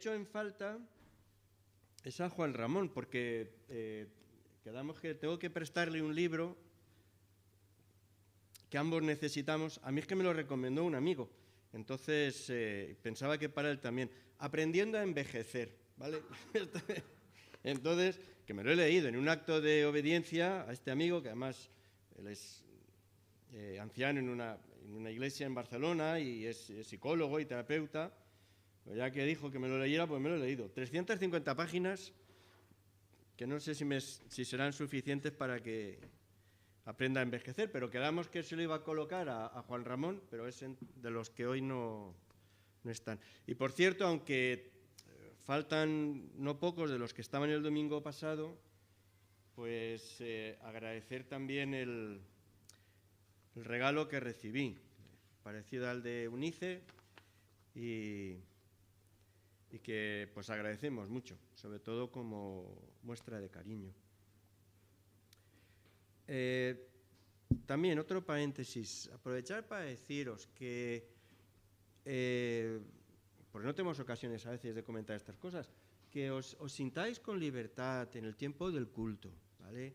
hecho en falta es a Juan Ramón, porque quedamos que tengo que prestarle un libro que ambos necesitamos. A mí es que me lo recomendó un amigo, entonces pensaba que para él también. Aprendiendo a envejecer, ¿vale? Entonces, que me lo he leído en un acto de obediencia a este amigo, que además él es anciano en una iglesia en Barcelona y es psicólogo y terapeuta. Ya que dijo que me lo leyera, pues me lo he leído. 350 páginas, que no sé si serán suficientes para que aprenda a envejecer, pero quedamos que se lo iba a colocar a Juan Ramón, pero es de los que hoy no están. Y por cierto, aunque faltan no pocos de los que estaban el domingo pasado, pues agradecer también el regalo que recibí, parecido al de Unice, y que pues agradecemos mucho, sobre todo como muestra de cariño. También otro paréntesis, aprovechar para deciros que, porque no tenemos ocasiones a veces de comentar estas cosas, que os sintáis con libertad en el tiempo del culto, ¿vale?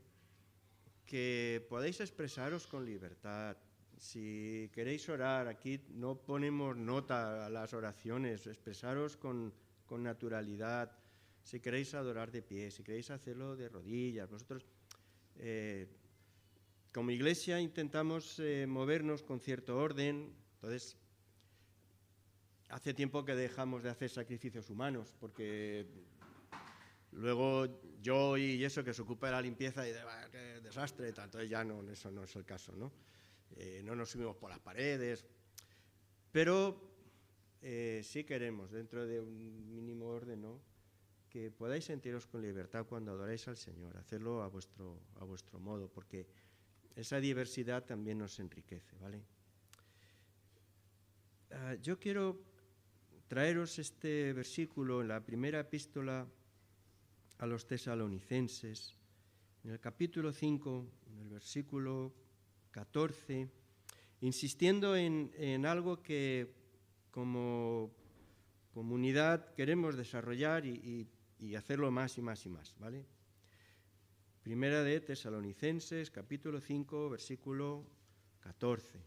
Que podáis expresaros con libertad. Si queréis orar, aquí no ponemos nota a las oraciones, expresaros con naturalidad. Si queréis adorar de pie, si queréis hacerlo de rodillas, vosotros, como iglesia intentamos movernos con cierto orden. Entonces, hace tiempo que dejamos de hacer sacrificios humanos, porque luego yo y eso que se ocupa de la limpieza y de qué desastre, entonces ya no, eso no es el caso, ¿no? No nos subimos por las paredes, pero sí queremos, dentro de un mínimo orden, ¿no?, que podáis sentiros con libertad cuando adoráis al Señor, hacerlo a vuestro modo, porque esa diversidad también nos enriquece, ¿vale? Yo quiero traeros este versículo en la primera epístola a los tesalonicenses, en el capítulo 5, en el versículo 14, insistiendo en algo que como comunidad queremos desarrollar y hacerlo más y más y más, ¿vale? Primera de Tesalonicenses, capítulo 5, versículo 14.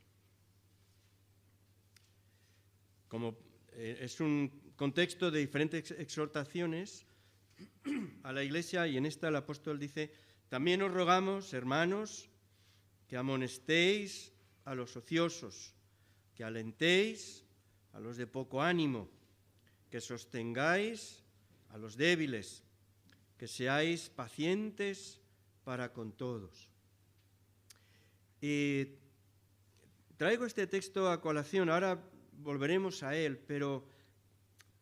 Como es un contexto de diferentes exhortaciones a la Iglesia, y en esta el apóstol dice: también os rogamos, hermanos, que amonestéis a los ociosos, que alentéis a los de poco ánimo, que sostengáis a los débiles, que seáis pacientes para con todos. Y traigo este texto a colación, ahora volveremos a él, pero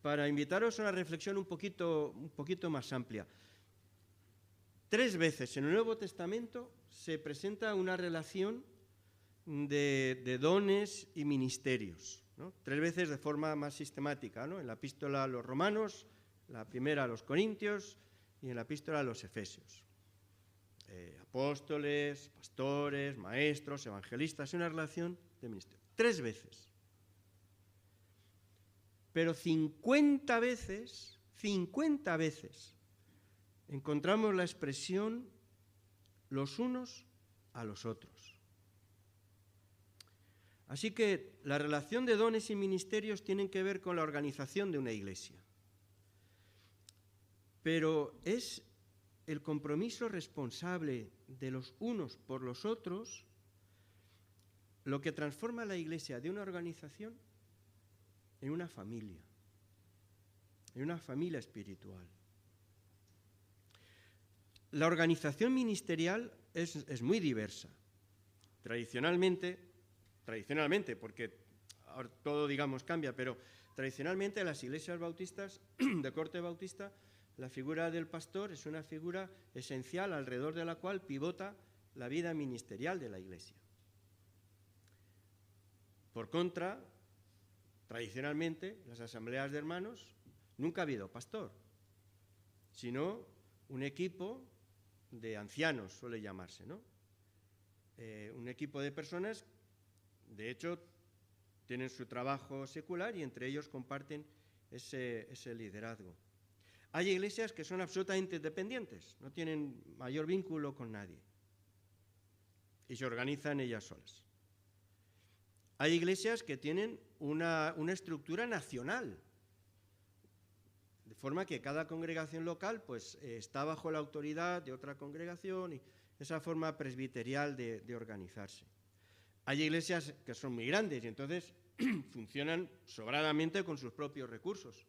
para invitaros a una reflexión un poquito más amplia. 3 veces en el Nuevo Testamento se presenta una relación de dones y ministerios, ¿no? 3 veces de forma más sistemática, ¿no? En la epístola a los Romanos, la primera a los Corintios y en la epístola a los Efesios. Apóstoles, pastores, maestros, evangelistas, una relación de ministerio. 3 veces. Pero 50 veces, encontramos la expresión los unos a los otros. Así que la relación de dones y ministerios tienen que ver con la organización de una iglesia. Pero es el compromiso responsable de los unos por los otros lo que transforma la iglesia de una organización en una familia espiritual. La organización ministerial es muy diversa. Tradicionalmente, porque ahora todo, digamos, cambia, pero tradicionalmente las iglesias bautistas, de corte bautista, la figura del pastor es una figura esencial alrededor de la cual pivota la vida ministerial de la iglesia. Por contra, tradicionalmente, en las asambleas de hermanos nunca ha habido pastor, sino un equipo de ancianos, suele llamarse, ¿no? Un equipo de personas, de hecho, tienen su trabajo secular y entre ellos comparten ese liderazgo. Hay iglesias que son absolutamente dependientes, no tienen mayor vínculo con nadie y se organizan ellas solas. Hay iglesias que tienen una estructura nacional, de forma que cada congregación local pues, está bajo la autoridad de otra congregación y esa forma presbiterial de organizarse. Hay iglesias que son muy grandes y entonces funcionan sobradamente con sus propios recursos.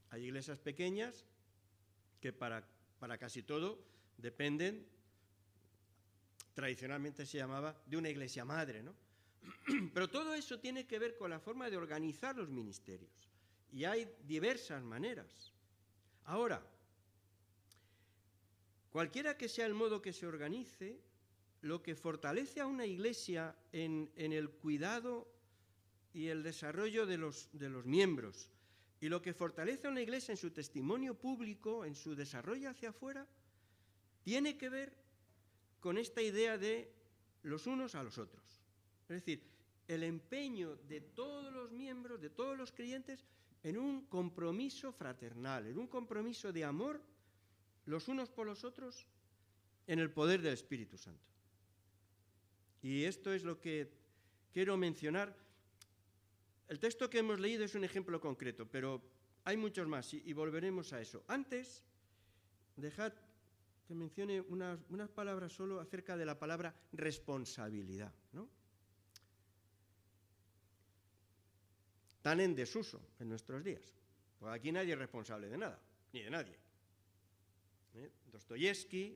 Hay iglesias pequeñas que para casi todo dependen, tradicionalmente se llamaba, de una iglesia madre, ¿no? Pero todo eso tiene que ver con la forma de organizar los ministerios. Y hay diversas maneras. Ahora, cualquiera que sea el modo que se organice, lo que fortalece a una iglesia en el cuidado y el desarrollo de los miembros, y lo que fortalece a una iglesia en su testimonio público, en su desarrollo hacia afuera, tiene que ver con esta idea de los unos a los otros. Es decir, el empeño de todos los miembros, de todos los creyentes, en un compromiso fraternal, en un compromiso de amor los unos por los otros en el poder del Espíritu Santo. Y esto es lo que quiero mencionar. El texto que hemos leído es un ejemplo concreto, pero hay muchos más y volveremos a eso. Antes, dejad que mencione unas palabras solo acerca de la palabra responsabilidad, ¿no? Tan en desuso en nuestros días. Pues aquí nadie es responsable de nada, ni de nadie. Dostoyevsky,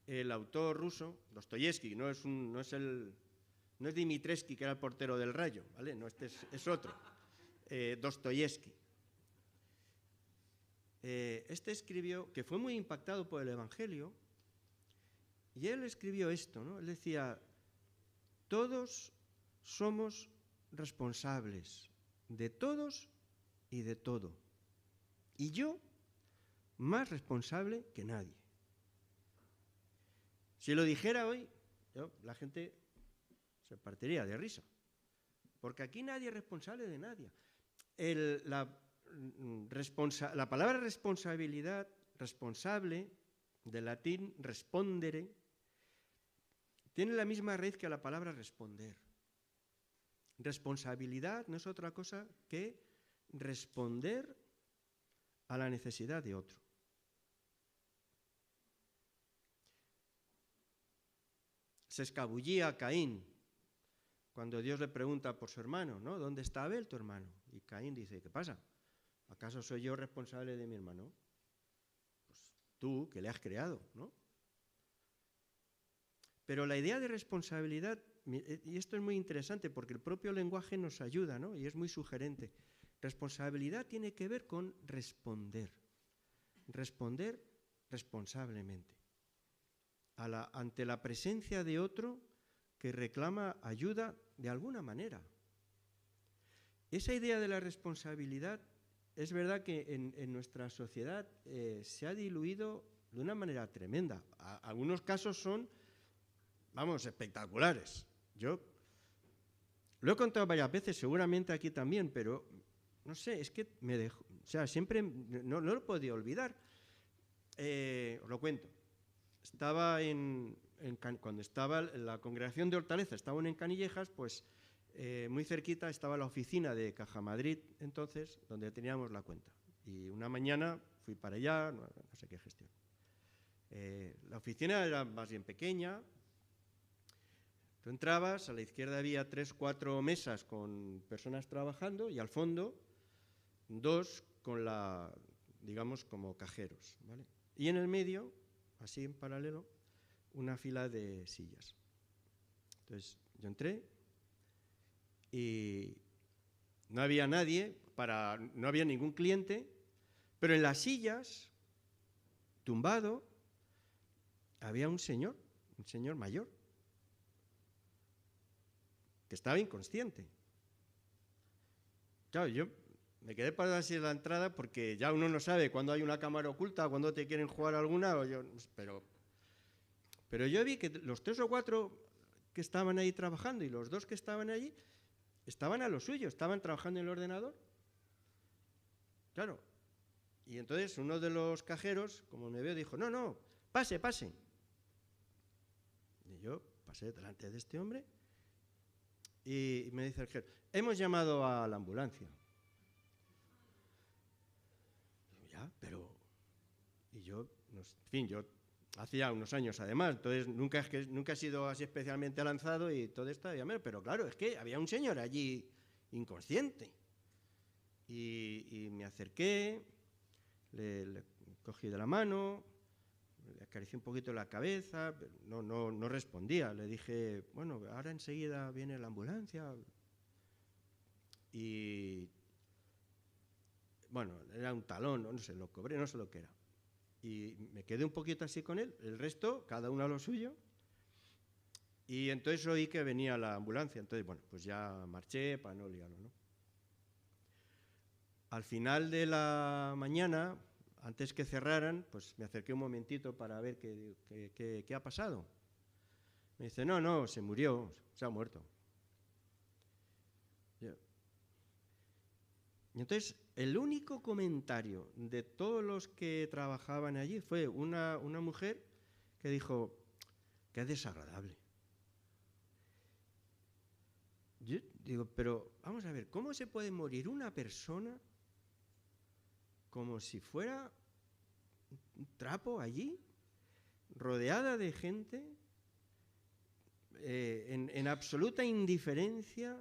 el autor ruso, Dostoyevsky, no es Dimitrescu, que era el portero del Rayo, ¿vale? No, este es otro, Dostoyevsky. Este escribió, que fue muy impactado por el Evangelio, y él escribió esto, ¿no? Él decía, todos somos responsables de todos y de todo, y yo más responsable que nadie. Si lo dijera hoy, la gente se partiría de risa, porque aquí nadie es responsable de nadie. La palabra responsabilidad, responsable, del latín respondere, tiene la misma raíz que la palabra responder. Responsabilidad no es otra cosa que responder a la necesidad de otro. Se escabullía Caín cuando Dios le pregunta por su hermano, ¿no? ¿Dónde está Abel, tu hermano? Y Caín dice, ¿qué pasa? ¿Acaso soy yo responsable de mi hermano? Pues tú, que le has creado, ¿no? Pero la idea de responsabilidad, y esto es muy interesante porque el propio lenguaje nos ayuda, ¿no? Y es muy sugerente. Responsabilidad tiene que ver con responder responsablemente ante la presencia de otro que reclama ayuda de alguna manera. Esa idea de la responsabilidad es verdad que en nuestra sociedad se ha diluido de una manera tremenda. Algunos casos son, espectaculares. Yo lo he contado varias veces, seguramente aquí también, pero no sé, es que me dejó, siempre no lo he podido olvidar. Os lo cuento. Cuando estaba la congregación de Hortaleza, estaban en Canillejas, pues muy cerquita estaba la oficina de Caja Madrid, entonces, donde teníamos la cuenta. Y una mañana fui para allá, no sé qué gestión. La oficina era más bien pequeña. Tú entrabas, a la izquierda había 3 o 4 mesas con personas trabajando y al fondo 2 con digamos, como cajeros, ¿vale? Y en el medio, así en paralelo, una fila de sillas. Entonces yo entré y no había nadie, no había ningún cliente, pero en las sillas, tumbado, había un señor mayor, que estaba inconsciente. Claro, yo me quedé parado así en la entrada porque ya uno no sabe cuándo hay una cámara oculta, cuándo te quieren jugar alguna, pero yo vi que los 3 o 4 que estaban ahí trabajando y los 2 que estaban allí estaban a lo suyo, estaban trabajando en el ordenador. Claro. Y entonces uno de los cajeros, como me vio, dijo, no, no, pase, pase. Y yo pasé delante de este hombre y me dice el cajero, hemos llamado a la ambulancia. Digo, ya, pero... Y yo, en fin, yo hacía unos años además, entonces nunca he sido así especialmente lanzado y todo esto, pero claro, es que había un señor allí inconsciente. Y me acerqué, le cogí de la mano, le acaricié un poquito la cabeza, pero no respondía. Le dije, bueno, ahora enseguida viene la ambulancia. Y bueno, era un talón, no sé, lo cobré, no sé lo que era. Y me quedé un poquito así con él, el resto, cada uno a lo suyo. Y entonces oí que venía la ambulancia, entonces, bueno, pues ya marché para no liarlo, ¿no? Al final de la mañana, antes que cerraran, pues me acerqué un momentito para ver qué ha pasado. Me dice, no, se murió, se ha muerto. Y entonces, el único comentario de todos los que trabajaban allí fue una mujer que dijo, qué desagradable. Yo digo, pero vamos a ver, ¿cómo se puede morir una persona como si fuera un trapo allí, rodeada de gente, en absoluta indiferencia,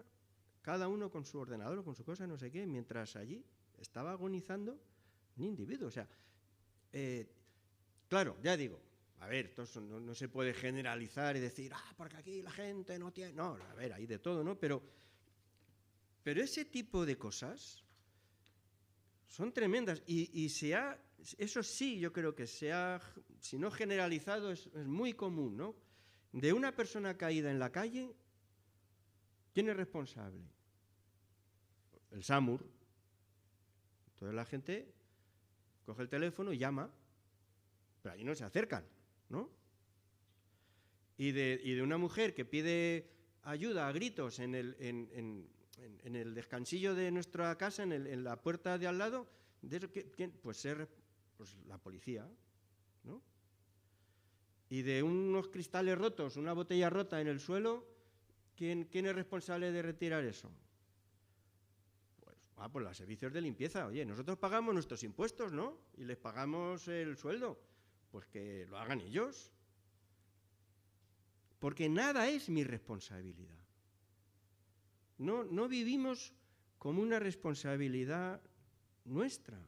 cada uno con su ordenador o con su cosa, no sé qué, mientras allí estaba agonizando un individuo? O sea, claro, ya digo, a ver, esto no se puede generalizar y decir, porque aquí la gente no tiene... No, a ver, hay de todo, ¿no? Pero ese tipo de cosas son tremendas y eso sí, yo creo que si no generalizado, es muy común, ¿no? De una persona caída en la calle, ¿quién es responsable? El SAMUR. Entonces la gente coge el teléfono y llama, pero ahí no se acercan, ¿no? Y de una mujer que pide ayuda a gritos en el descansillo de nuestra casa, en la puerta de al lado, pues la policía, ¿no? Y de unos cristales rotos, una botella rota en el suelo, ¿quién es responsable de retirar eso? Pues los servicios de limpieza. Oye, nosotros pagamos nuestros impuestos, ¿no? Y les pagamos el sueldo. Pues que lo hagan ellos. Porque nada es mi responsabilidad. No vivimos como una responsabilidad nuestra.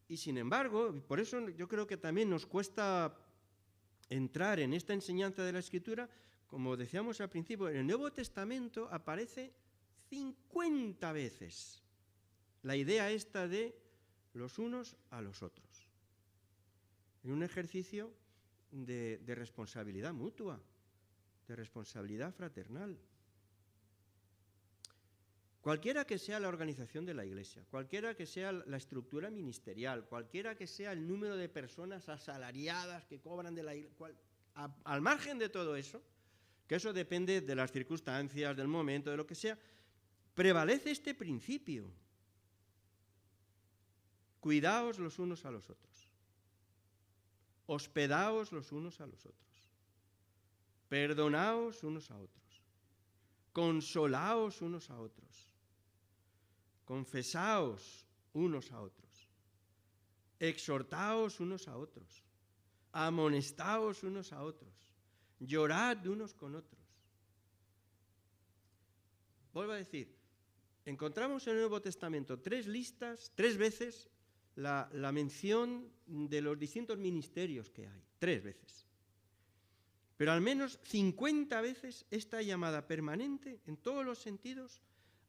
Y sin embargo, por eso yo creo que también nos cuesta entrar en esta enseñanza de la Escritura. Como decíamos al principio, en el Nuevo Testamento aparece 50 veces la idea esta de los unos a los otros, en un ejercicio de responsabilidad mutua, de responsabilidad fraternal. Cualquiera que sea la organización de la Iglesia, cualquiera que sea la estructura ministerial, cualquiera que sea el número de personas asalariadas que cobran de la Iglesia, al margen de todo eso, que eso depende de las circunstancias, del momento, de lo que sea, prevalece este principio. Cuidaos los unos a los otros. Hospedaos los unos a los otros. Perdonaos unos a otros. Consolaos unos a otros. Confesaos unos a otros. Exhortaos unos a otros. Amonestaos unos a otros. Llorad unos con otros. Vuelvo a decir, encontramos en el Nuevo Testamento 3 veces la mención de los distintos ministerios que hay, 3 veces. Pero al menos 50 veces esta llamada permanente, en todos los sentidos,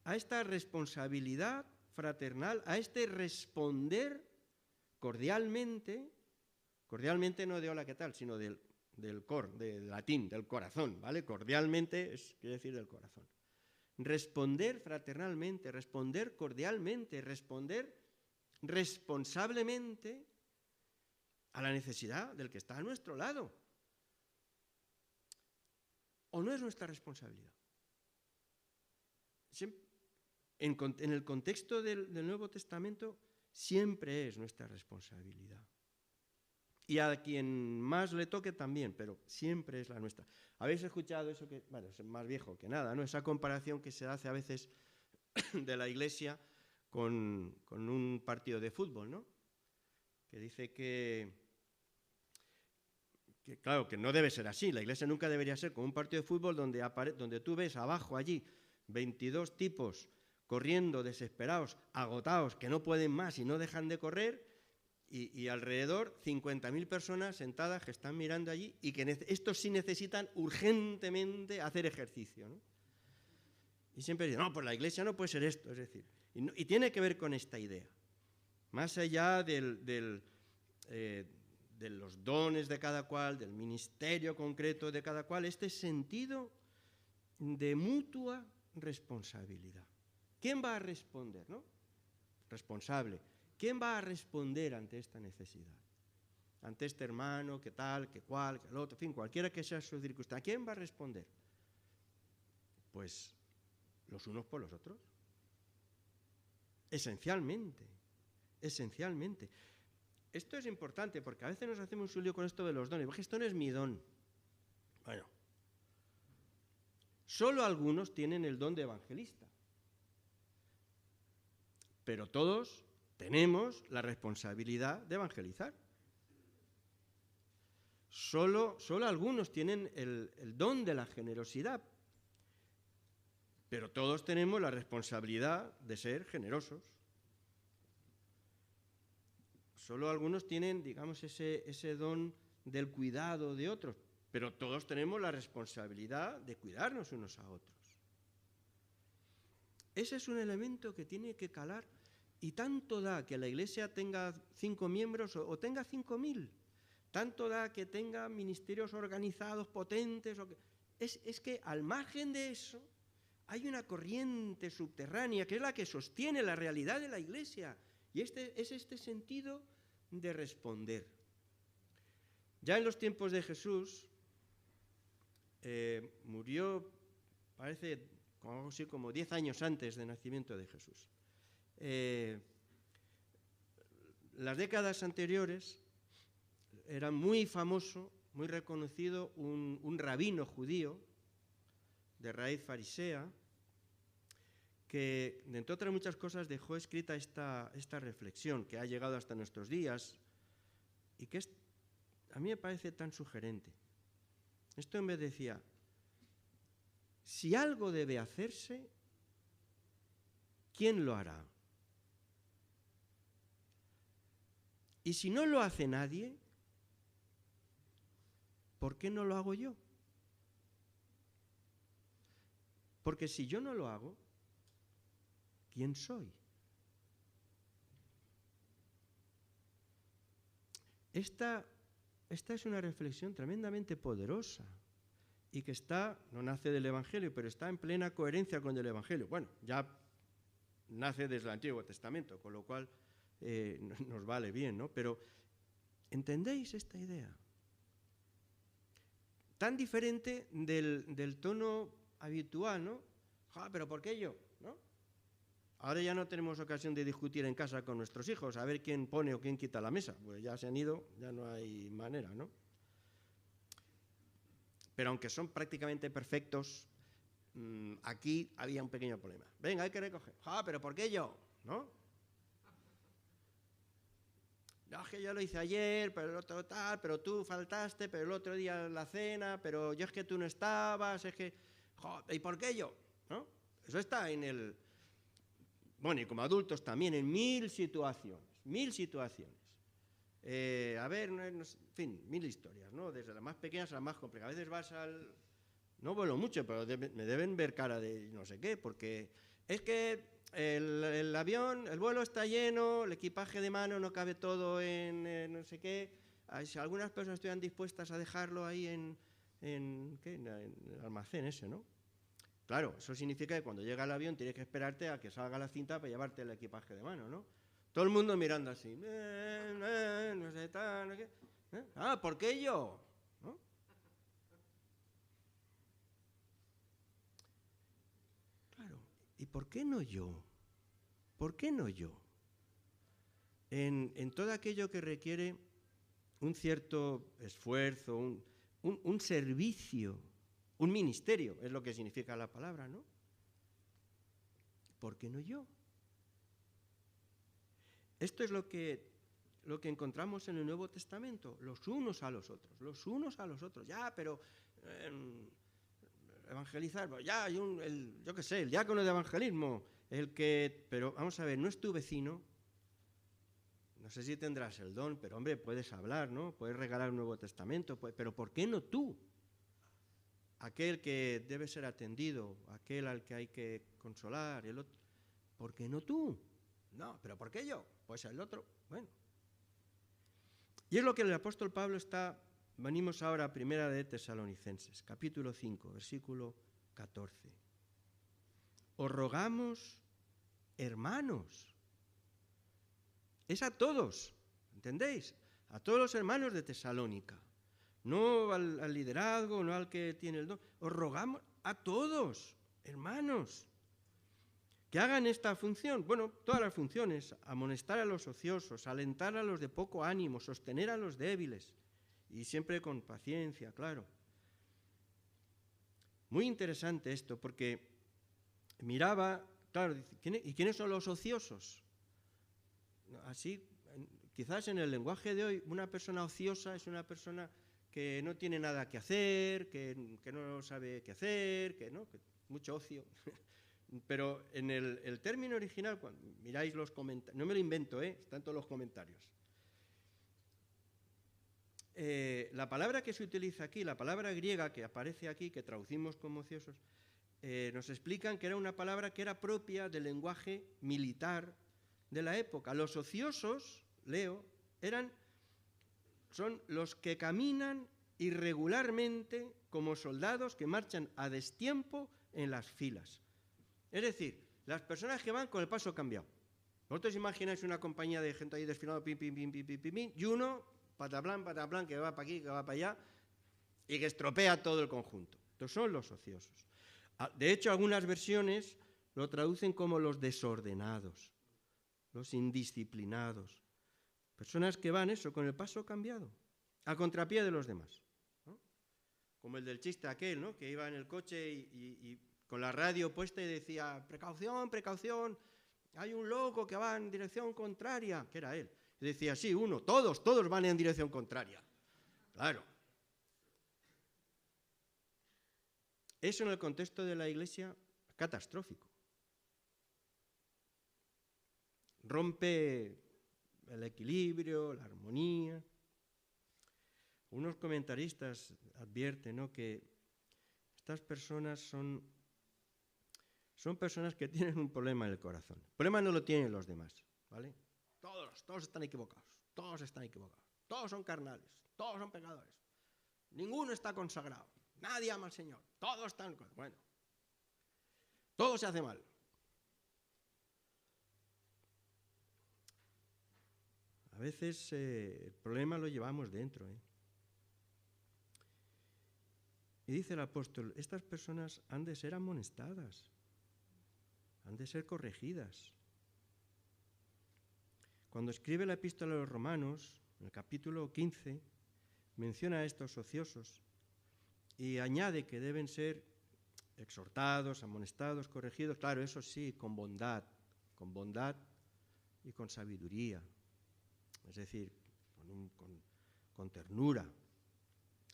a esta responsabilidad fraternal, a este responder cordialmente no de hola, ¿qué tal?, sino del latín, del corazón, ¿vale? Cordialmente quiere decir del corazón. Responder fraternalmente, responder cordialmente, responder responsablemente a la necesidad del que está a nuestro lado. ¿O no es nuestra responsabilidad? en el contexto del Nuevo Testamento, siempre es nuestra responsabilidad. Y a quien más le toque también, pero siempre es la nuestra. ¿Habéis escuchado eso que, bueno, es más viejo que nada, ¿no? Esa comparación que se hace a veces de la Iglesia con un partido de fútbol, ¿no? Que dice que claro, que no debe ser así. La Iglesia nunca debería ser como un partido de fútbol donde tú ves abajo allí 22 tipos corriendo, desesperados, agotados, que no pueden más y no dejan de correr, y alrededor 50.000 personas sentadas que están mirando allí y que estos sí necesitan urgentemente hacer ejercicio, ¿no? Y siempre dicen, no, pues la Iglesia no puede ser esto, es decir, y tiene que ver con esta idea. Más allá de los dones de cada cual, del ministerio concreto de cada cual, este sentido de mutua responsabilidad. ¿Quién va a responder, no? Responsable. ¿Quién va a responder ante esta necesidad? Ante este hermano, qué tal, qué cual, qué el otro, en fin, cualquiera que sea su circunstancia. ¿Quién va a responder? Pues los unos por los otros. Esencialmente. Esto es importante porque a veces nos hacemos un lío con esto de los dones, porque esto no es mi don. Bueno, solo algunos tienen el don de evangelista, pero todos tenemos la responsabilidad de evangelizar. Solo algunos tienen el don de la generosidad, pero todos tenemos la responsabilidad de ser generosos. Solo algunos tienen, digamos, ese don del cuidado de otros, pero todos tenemos la responsabilidad de cuidarnos unos a otros. Ese es un elemento que tiene que calar, y tanto da que la Iglesia tenga 5 miembros o tenga 5.000. Tanto da que tenga ministerios organizados, potentes. Es que al margen de eso hay una corriente subterránea que es la que sostiene la realidad de la Iglesia. Y es este sentido de responder. Ya en los tiempos de Jesús murió, parece algo así como 10 años antes del nacimiento de Jesús. Las décadas anteriores era muy famoso, muy reconocido, un rabino judío de raíz farisea que, entre otras muchas cosas, dejó escrita esta reflexión que ha llegado hasta nuestros días y que a mí me parece tan sugerente. Esto me decía, si algo debe hacerse, ¿quién lo hará? Y si no lo hace nadie, ¿por qué no lo hago yo? Porque si yo no lo hago, ¿quién soy? Esta es una reflexión tremendamente poderosa y que no nace del Evangelio, pero está en plena coherencia con el Evangelio. Bueno, ya nace desde el Antiguo Testamento, con lo cual nos vale bien, ¿no? Pero, ¿entendéis esta idea? Tan diferente del tono habitual, ¿no? ¿Pero por qué yo? ¿No? Ahora ya no tenemos ocasión de discutir en casa con nuestros hijos, a ver quién pone o quién quita la mesa. Pues ya se han ido, ya no hay manera, ¿no? Pero aunque son prácticamente perfectos, aquí había un pequeño problema. Venga, hay que recoger. ¿Pero por qué yo? ¿No? No, es que yo lo hice ayer, pero el otro tal, pero tú faltaste, pero el otro día la cena, pero yo es que tú no estabas, es que... ¿Y por qué yo? ¿No? Eso está en el... Bueno, y como adultos también, en mil situaciones. En fin, mil historias, ¿no? Desde las más pequeñas a las más complicadas. A veces vas no vuelo mucho, pero me deben ver cara de no sé qué, porque es que el avión, el vuelo está lleno, el equipaje de mano no cabe todo en no sé qué. Si algunas personas estuvieran dispuestas a dejarlo ahí en el almacén ese, ¿no? Claro, eso significa que cuando llega el avión tienes que esperarte a que salga la cinta para llevarte el equipaje de mano, ¿no? Todo el mundo mirando así. No sé, tal, no sé qué. ¿Por qué yo? ¿No? Claro, ¿y por qué no yo? ¿por qué no yo? En todo aquello que requiere un cierto esfuerzo, un servicio, un ministerio, es lo que significa la palabra, ¿no? ¿Por qué no yo? Esto es lo que encontramos en el Nuevo Testamento, los unos a los otros, los unos a los otros. Ya, pero evangelizar, ya hay yo qué sé, el diácono de evangelismo, pero vamos a ver, no es tu vecino. No sé si tendrás el don, pero hombre, puedes hablar, ¿no? Puedes regalar un Nuevo Testamento, pero ¿por qué no tú? Aquel que debe ser atendido, aquel al que hay que consolar, el otro. ¿Por qué no tú? No, pero ¿por qué yo? Pues el otro. Bueno. Y es lo que el apóstol Pablo venimos ahora a Primera de Tesalonicenses, capítulo 5, versículo 14. Os rogamos, hermanos. Es a todos, ¿entendéis? A todos los hermanos de Tesalónica. No al liderazgo, no al que tiene el don. Os rogamos a todos, hermanos, que hagan esta función. Bueno, todas las funciones: amonestar a los ociosos, alentar a los de poco ánimo, sostener a los débiles, y siempre con paciencia, claro. Muy interesante esto, porque miraba, claro, ¿y quiénes son los ociosos? Así, quizás en el lenguaje de hoy, una persona ociosa es una persona que no tiene nada que hacer, que no sabe qué hacer, que mucho ocio. Pero en el término original, cuando miráis los comentarios, no me lo invento, están todos los comentarios. La palabra que se utiliza aquí, la palabra griega que aparece aquí, que traducimos como ociosos, nos explican que era una palabra que era propia del lenguaje militar de la época. Los ociosos, leo, son los que caminan irregularmente como soldados que marchan a destiempo en las filas. Es decir, las personas que van con el paso cambiado. Vosotros imagináis una compañía de gente ahí desfilando, pim, pim, pim, pim, pim, pim, pim, y uno, pataplán, que va para aquí, que va para allá, y que estropea todo el conjunto. Estos son los ociosos. De hecho, algunas versiones lo traducen como los desordenados, los indisciplinados. Personas que van con el paso cambiado, a contrapié de los demás, ¿no? Como el del chiste aquel, ¿no? Que iba en el coche y con la radio puesta y decía: precaución, precaución, hay un loco que va en dirección contraria, que era él. Y decía: sí, todos van en dirección contraria. Claro. Eso en el contexto de la Iglesia, catastrófico. Rompe el equilibrio, la armonía. Unos comentaristas advierten, ¿no?, que estas personas son personas que tienen un problema en el corazón. El problema no lo tienen los demás, ¿vale? Todos están equivocados, todos son carnales, todos son pecadores. Ninguno está consagrado, nadie ama al Señor, todos están... Bueno, todo se hace mal. A veces el problema lo llevamos dentro, Y dice el apóstol: estas personas han de ser amonestadas, han de ser corregidas. Cuando escribe la epístola a los Romanos, en el capítulo 15, menciona a estos ociosos y añade que deben ser exhortados, amonestados, corregidos, claro, eso sí, con bondad y con sabiduría, es decir, con ternura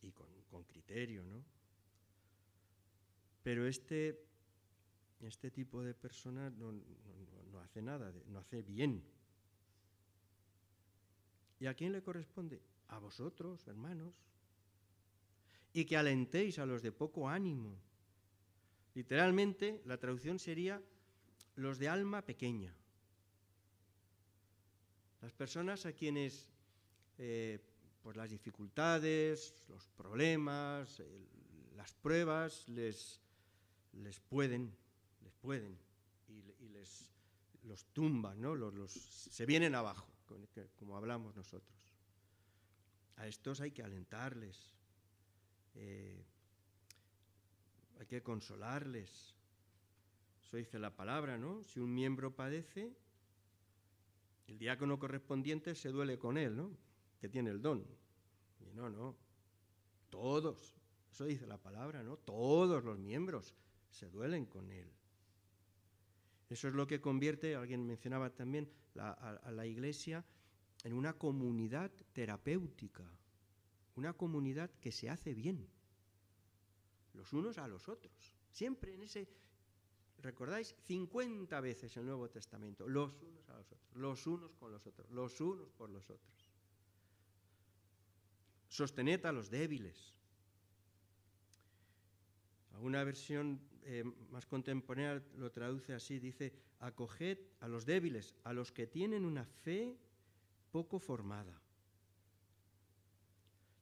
y con criterio, ¿no? Pero este tipo de persona no hace nada, no hace bien. ¿Y a quién le corresponde? A vosotros, hermanos. Y que alentéis a los de poco ánimo. Literalmente, la traducción sería los de alma pequeña. Las personas a quienes pues las dificultades, los problemas, las pruebas les pueden y los tumban, ¿no? Se vienen abajo, como hablamos nosotros. A estos hay que alentarles, hay que consolarles. Eso dice la palabra, ¿no? Si un miembro padece, el diácono correspondiente se duele con él, ¿no? Que tiene el don. Y no, todos, eso dice la palabra, ¿no? Todos los miembros se duelen con él. Eso es lo que convierte, alguien mencionaba también, a la Iglesia en una comunidad terapéutica, una comunidad que se hace bien, los unos a los otros. Siempre en ese, ¿recordáis? 50 veces en el Nuevo Testamento, los unos a los otros, los unos con los otros, los unos por los otros. Sostened a los débiles. Alguna versión más contemporánea lo traduce así, dice, acoged a los débiles, a los que tienen una fe poco formada.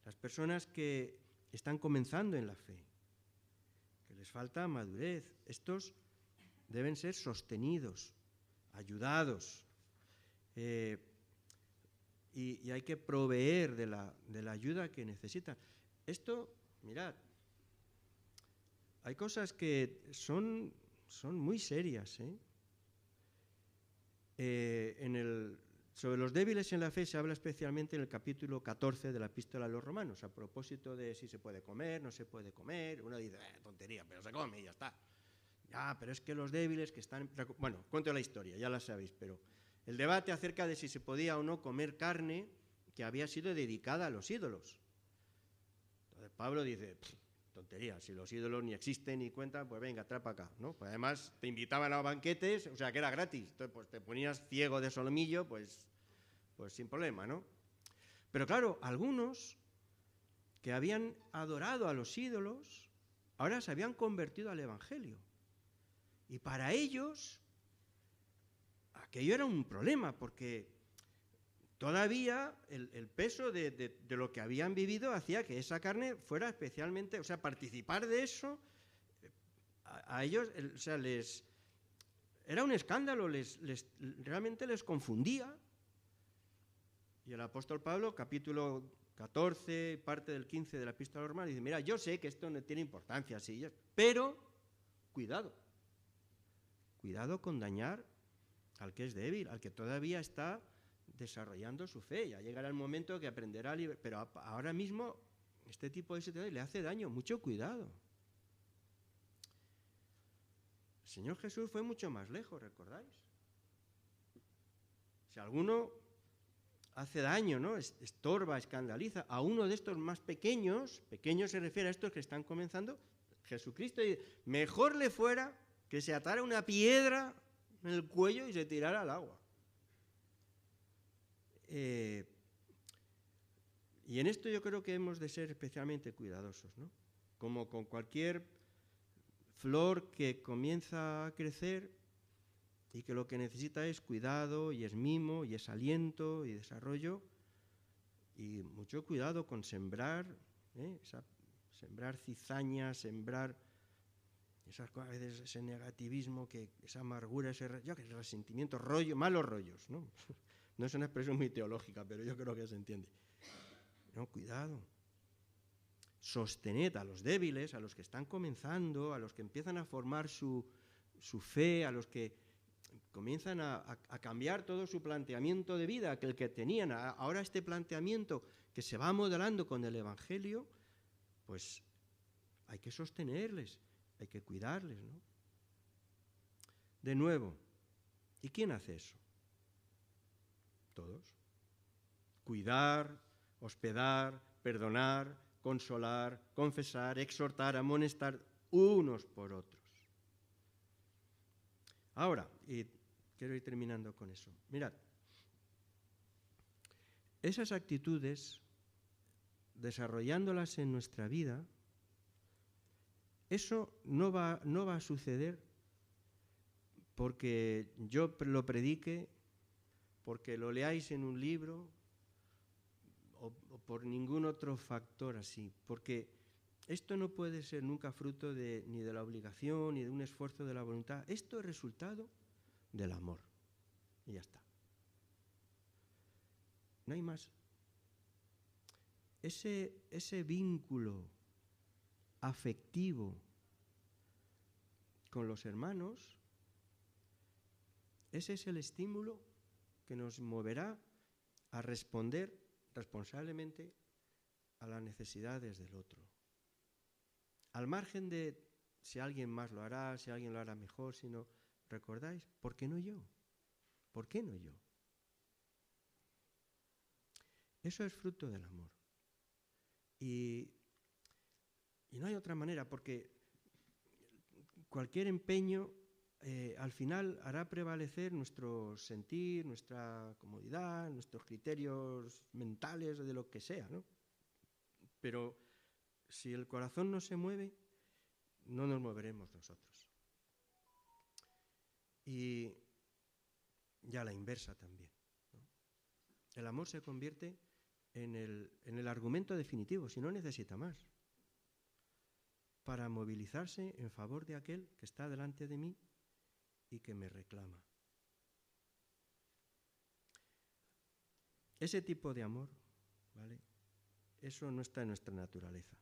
Las personas que están comenzando en la fe, que les falta madurez, estos deben ser sostenidos, ayudados, y hay que proveer de la ayuda que necesitan. Esto, mirad, hay cosas que son muy serias. Sobre los débiles en la fe se habla especialmente en el capítulo 14 de la Epístola a los Romanos, a propósito de si se puede comer, no se puede comer. Uno dice, tontería, pero se come y ya está. Ya, pero es que los débiles que están... Bueno, cuento la historia, ya la sabéis, pero el debate acerca de si se podía o no comer carne que había sido dedicada a los ídolos. Entonces Pablo dice, tontería, si los ídolos ni existen ni cuentan, pues venga, trae para acá, ¿no? Pues además te invitaban a banquetes, o sea que era gratis, entonces pues te ponías ciego de solomillo, pues sin problema, ¿no? Pero claro, algunos que habían adorado a los ídolos, ahora se habían convertido al Evangelio. Y para ellos, aquello era un problema, porque todavía el peso de lo que habían vivido hacía que esa carne fuera especialmente, o sea, participar de eso, a ellos, o sea, era un escándalo, realmente les confundía. Y el apóstol Pablo, capítulo 14, parte del 15 de la Epístola a los Romanos, dice, mira, yo sé que esto no tiene importancia, sí, pero cuidado con dañar al que es débil, al que todavía está desarrollando su fe. Ya llegará el momento que aprenderá a pero ahora mismo este tipo de situaciones le hace daño, mucho cuidado. El Señor Jesús fue mucho más lejos, ¿recordáis? Si alguno hace daño, ¿no? Estorba, escandaliza a uno de estos más pequeños se refiere a estos que están comenzando, Jesucristo dice, mejor le fuera que se atara una piedra en el cuello y se tirara al agua. Y en esto yo creo que hemos de ser especialmente cuidadosos, ¿no? Como con cualquier flor que comienza a crecer y que lo que necesita es cuidado y es mimo y es aliento y desarrollo, y mucho cuidado con sembrar, sembrar cizaña, sembrar esas cosas, a veces ese negativismo, esa amargura, ese resentimiento, malos rollos, ¿no? No es una expresión muy teológica, pero yo creo que se entiende. No, cuidado. Sostened a los débiles, a los que están comenzando, a los que empiezan a formar su fe, a los que comienzan a cambiar todo su planteamiento de vida, que el que tenían. Ahora este planteamiento que se va modelando con el Evangelio, pues hay que sostenerles, hay que cuidarles, ¿no? De nuevo, ¿y quién hace eso? Todos. Cuidar, hospedar, perdonar, consolar, confesar, exhortar, amonestar unos por otros. Ahora, y quiero ir terminando con eso. Mirad, esas actitudes, desarrollándolas en nuestra vida, eso no va a suceder porque yo lo predique, porque lo leáis en un libro o por ningún otro factor así, porque esto no puede ser nunca fruto ni de la obligación ni de un esfuerzo de la voluntad. Esto es resultado del amor y ya está. No hay más. Ese vínculo afectivo con los hermanos, ese es el estímulo que nos moverá a responder responsablemente a las necesidades del otro. Al margen de si alguien más lo hará, si alguien lo hará mejor, sino, ¿recordáis? ¿Por qué no yo? ¿Por qué no yo? Eso es fruto del amor. Y no hay otra manera, porque cualquier empeño al final hará prevalecer nuestro sentir, nuestra comodidad, nuestros criterios mentales o de lo que sea, ¿no? Pero si el corazón no se mueve, no nos moveremos nosotros. Y ya la inversa también, ¿no? El amor se convierte en el argumento definitivo, si no necesita más, para movilizarse en favor de aquel que está delante de mí y que me reclama. Ese tipo de amor, ¿vale? Eso no está en nuestra naturaleza.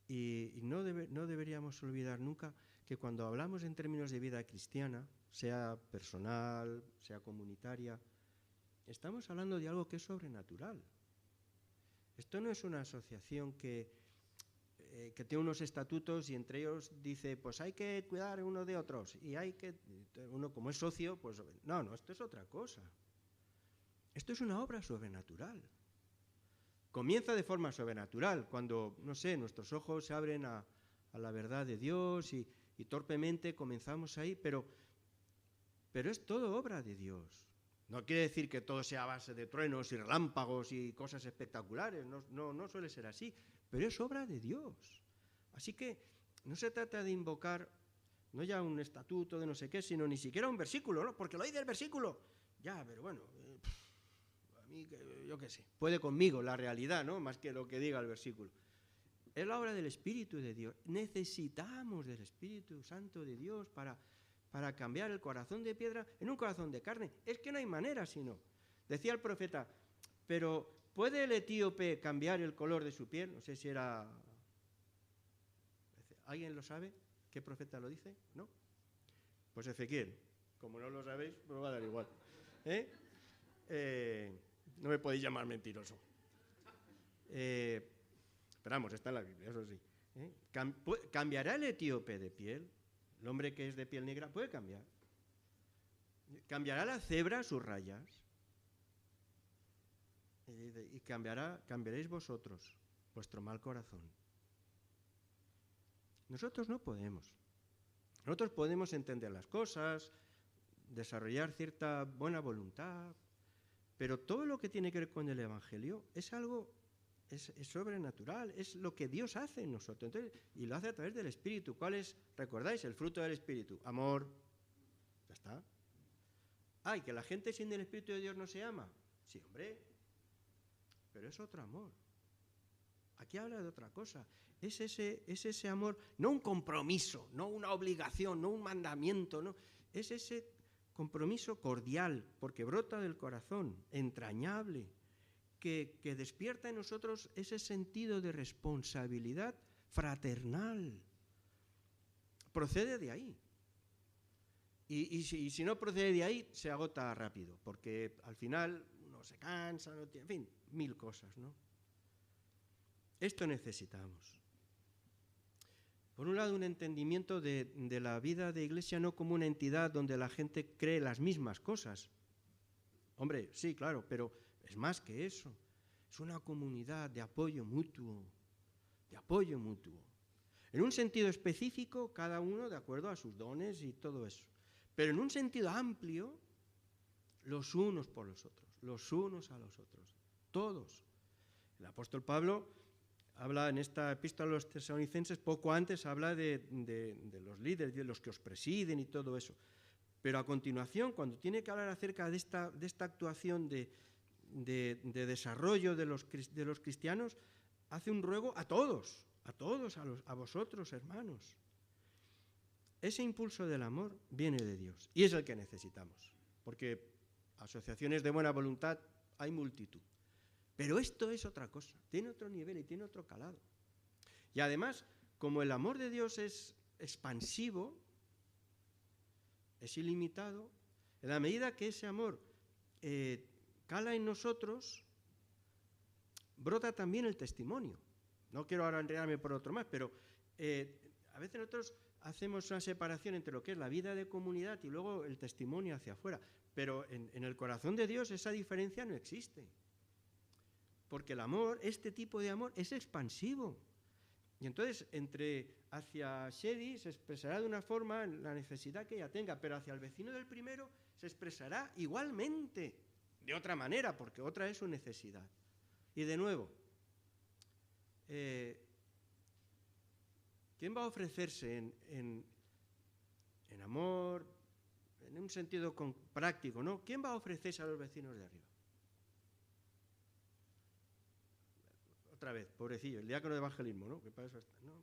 Y no deberíamos olvidar nunca que cuando hablamos en términos de vida cristiana, sea personal, sea comunitaria, estamos hablando de algo que es sobrenatural. Esto no es una asociación que tiene unos estatutos y entre ellos dice, pues hay que cuidar uno de otros y hay que, uno como es socio, pues no, esto es otra cosa. Esto es una obra sobrenatural. Comienza de forma sobrenatural, cuando, no sé, nuestros ojos se abren a la verdad de Dios y torpemente comenzamos ahí, pero es todo obra de Dios. No quiere decir que todo sea a base de truenos y relámpagos y cosas espectaculares, no suele ser así, pero es obra de Dios. Así que no se trata de invocar, no ya un estatuto de no sé qué, sino ni siquiera un versículo, ¿no? Porque lo hay del versículo. Ya, pero bueno, a mí, yo qué sé, puede conmigo la realidad, ¿no? Más que lo que diga el versículo. Es la obra del Espíritu de Dios. Necesitamos del Espíritu Santo de Dios para cambiar el corazón de piedra en un corazón de carne. Es que no hay manera sino. Decía el profeta, pero ¿puede el etíope cambiar el color de su piel? No sé si era... ¿Alguien lo sabe? ¿Qué profeta lo dice? ¿No? Pues Ezequiel. Como no lo sabéis, me va a dar igual. No me podéis llamar mentiroso. Pero vamos, está en la Biblia, eso sí. ¿Cambiará el etíope de piel? El hombre que es de piel negra puede cambiar. ¿Cambiará la cebra sus rayas? Y cambiaréis vosotros vuestro mal corazón. Nosotros no podemos. Nosotros podemos entender las cosas, desarrollar cierta buena voluntad, pero todo lo que tiene que ver con el Evangelio es algo, es sobrenatural, es lo que Dios hace en nosotros. Entonces, y lo hace a través del Espíritu. ¿Cuál es? ¿Recordáis? El fruto del Espíritu. Amor. Ya está. ¿Y que la gente sin el Espíritu de Dios no se ama? Sí, hombre. Pero es otro amor. Aquí habla de otra cosa. Es ese amor, no un compromiso, no una obligación, no un mandamiento, no. Es ese compromiso cordial, porque brota del corazón, entrañable, que despierta en nosotros ese sentido de responsabilidad fraternal. Procede de ahí. Y si no procede de ahí, se agota rápido, porque al final uno se cansa, no tiene, en fin, mil cosas, ¿no? Esto necesitamos. Por un lado, un entendimiento de la vida de iglesia no como una entidad donde la gente cree las mismas cosas. Hombre, sí, claro, pero es más que eso. Es una comunidad de apoyo mutuo, En un sentido específico, cada uno de acuerdo a sus dones y todo eso. Pero en un sentido amplio, los unos por los otros, los unos a los otros, todos. El apóstol Pablo habla en esta epístola a los tesalonicenses, poco antes habla de los líderes, de los que os presiden y todo eso. Pero a continuación, cuando tiene que hablar acerca de esta actuación de desarrollo de los cristianos, hace un ruego a todos, a vosotros, hermanos. Ese impulso del amor viene de Dios y es el que necesitamos, porque asociaciones de buena voluntad hay multitud. Pero esto es otra cosa, tiene otro nivel y tiene otro calado. Y además, como el amor de Dios es expansivo, es ilimitado, En la medida que ese amor cala en nosotros, brota también el testimonio. No quiero ahora enredarme por otro más, pero a veces nosotros hacemos una separación entre lo que es la vida de comunidad y luego el testimonio hacia afuera. Pero en el corazón de Dios esa diferencia no existe. Porque el amor, este tipo de amor, es expansivo. Y entonces, hacia Shedi se expresará de una forma en la necesidad que ella tenga, pero hacia el vecino del primero se expresará igualmente, de otra manera, porque otra es su necesidad. Y de nuevo, ¿quién va a ofrecerse en amor, en un sentido práctico, ¿no? ¿Quién va a ofrecerse a los vecinos de arriba? Otra vez, pobrecillo, el diácono de evangelismo, ¿no? ¿Qué para eso está? No.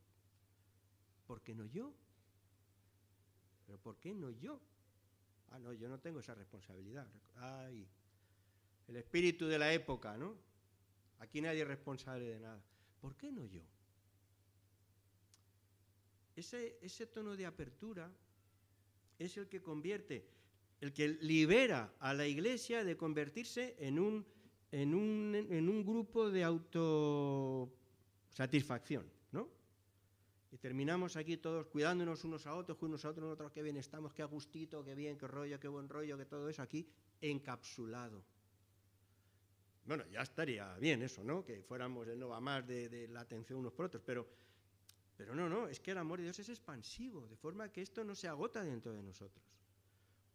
¿Por qué no yo? ¿Pero por qué no yo? Ah, no, yo no tengo esa responsabilidad. Ay, el espíritu de la época, ¿no? Aquí nadie es responsable de nada. ¿Por qué no yo? Ese tono de apertura es el que convierte, el que libera a la Iglesia de convertirse en un grupo de autosatisfacción, ¿no? Y terminamos aquí todos cuidándonos unos a otros, nosotros qué bien estamos, qué a gustito, qué bien, qué rollo, qué buen rollo, que todo eso aquí encapsulado. Bueno, ya estaría bien eso, ¿no? Que fuéramos el no va más de la atención unos por otros, pero no, es que el amor de Dios es expansivo, de forma que esto no se agota dentro de nosotros.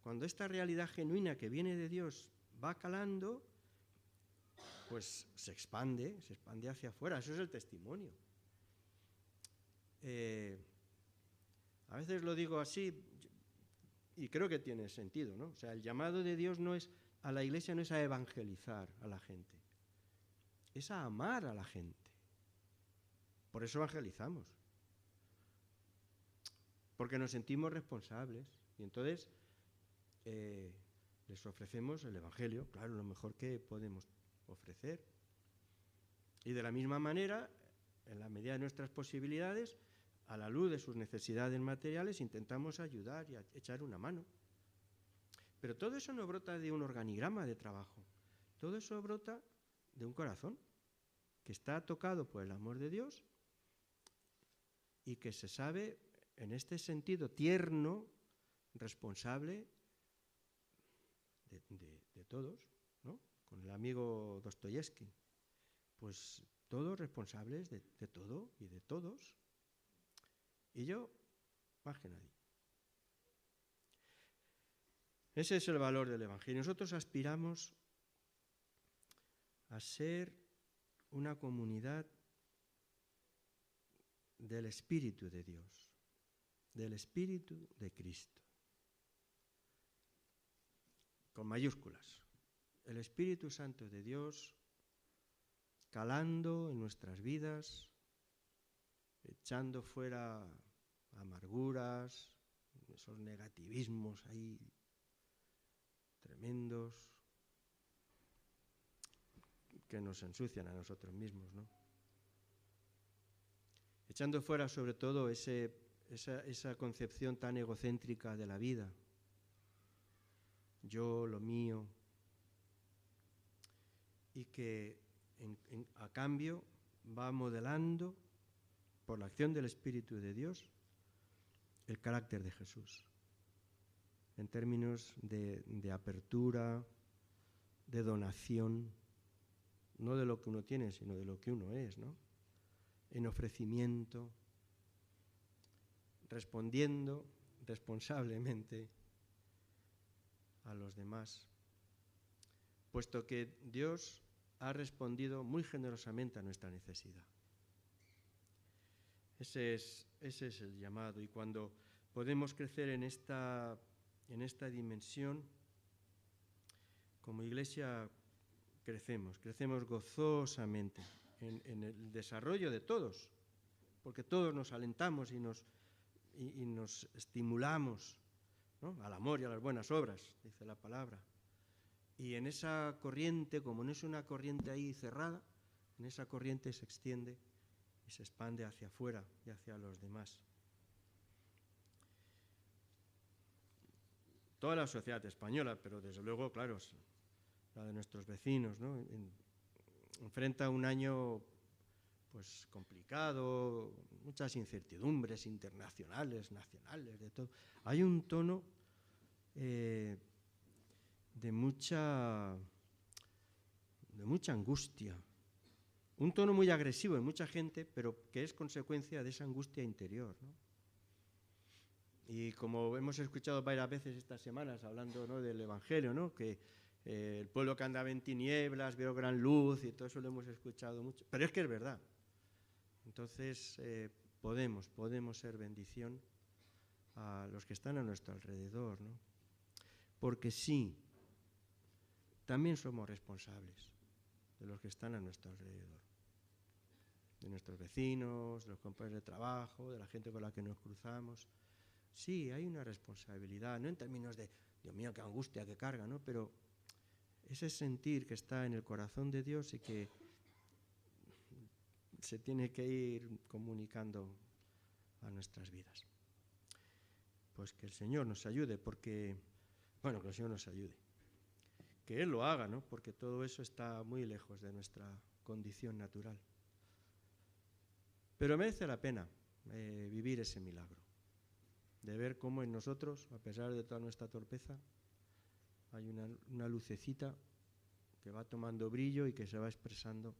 Cuando esta realidad genuina que viene de Dios va calando, pues se expande hacia afuera. Eso es el testimonio. A veces lo digo así y creo que tiene sentido, ¿no? O sea, el llamado de Dios a la Iglesia no es a evangelizar a la gente, es a amar a la gente. Por eso evangelizamos. Porque nos sentimos responsables y entonces les ofrecemos el Evangelio, claro, lo mejor que podemos ofrecer. Y de la misma manera, en la medida de nuestras posibilidades, a la luz de sus necesidades materiales, intentamos ayudar y echar una mano. Pero todo eso no brota de un organigrama de trabajo, todo eso brota de un corazón que está tocado por el amor de Dios y que se sabe, en este sentido tierno, responsable de todos, ¿no? Con el amigo Dostoyevsky, pues todos responsables de todo y de todos, y yo más que nadie. Ese es el valor del Evangelio. Nosotros aspiramos a ser una comunidad del Espíritu de Dios, del Espíritu de Cristo, con mayúsculas. El Espíritu Santo de Dios calando en nuestras vidas, echando fuera amarguras, esos negativismos ahí tremendos que nos ensucian a nosotros mismos, ¿no? Echando fuera sobre todo esa concepción tan egocéntrica de la vida, yo, lo mío, y que a cambio va modelando, por la acción del Espíritu de Dios, el carácter de Jesús, en términos de apertura, de donación, no de lo que uno tiene, sino de lo que uno es, ¿no? En ofrecimiento, respondiendo responsablemente a los demás, puesto que Dios ha respondido muy generosamente a nuestra necesidad. Ese es el llamado, y cuando podemos crecer en esta dimensión, como Iglesia crecemos gozosamente en el desarrollo de todos, porque todos nos alentamos y nos estimulamos, ¿no? Al amor y a las buenas obras, dice la palabra. Y en esa corriente, como no es una corriente ahí cerrada, en esa corriente se extiende y se expande hacia afuera y hacia los demás. toda la sociedad española, pero desde luego, claro, la de nuestros vecinos, ¿no? Enfrenta un año pues complicado, muchas incertidumbres internacionales, nacionales, de todo. Hay un tono de mucha angustia, un tono muy agresivo en mucha gente, pero que es consecuencia de esa angustia interior, ¿no? Y como hemos escuchado varias veces estas semanas hablando, ¿no?, del Evangelio, ¿no?, que el pueblo que andaba en tinieblas vio gran luz, y todo eso lo hemos escuchado mucho, pero es que es verdad. Entonces podemos ser bendición a los que están a nuestro alrededor, ¿no? Porque sí, también somos responsables de los que están a nuestro alrededor, de nuestros vecinos, de los compañeros de trabajo, de la gente con la que nos cruzamos. Sí, hay una responsabilidad, no en términos de, Dios mío, qué angustia, qué carga, ¿no? Pero ese sentir que está en el corazón de Dios y que se tiene que ir comunicando a nuestras vidas. Pues que el Señor nos ayude, que el Señor nos ayude. Que Él lo haga, ¿no? Porque todo eso está muy lejos de nuestra condición natural. Pero merece la pena vivir ese milagro, de ver cómo en nosotros, a pesar de toda nuestra torpeza, hay una lucecita que va tomando brillo y que se va expresando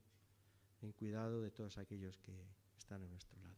en cuidado de todos aquellos que están a nuestro lado.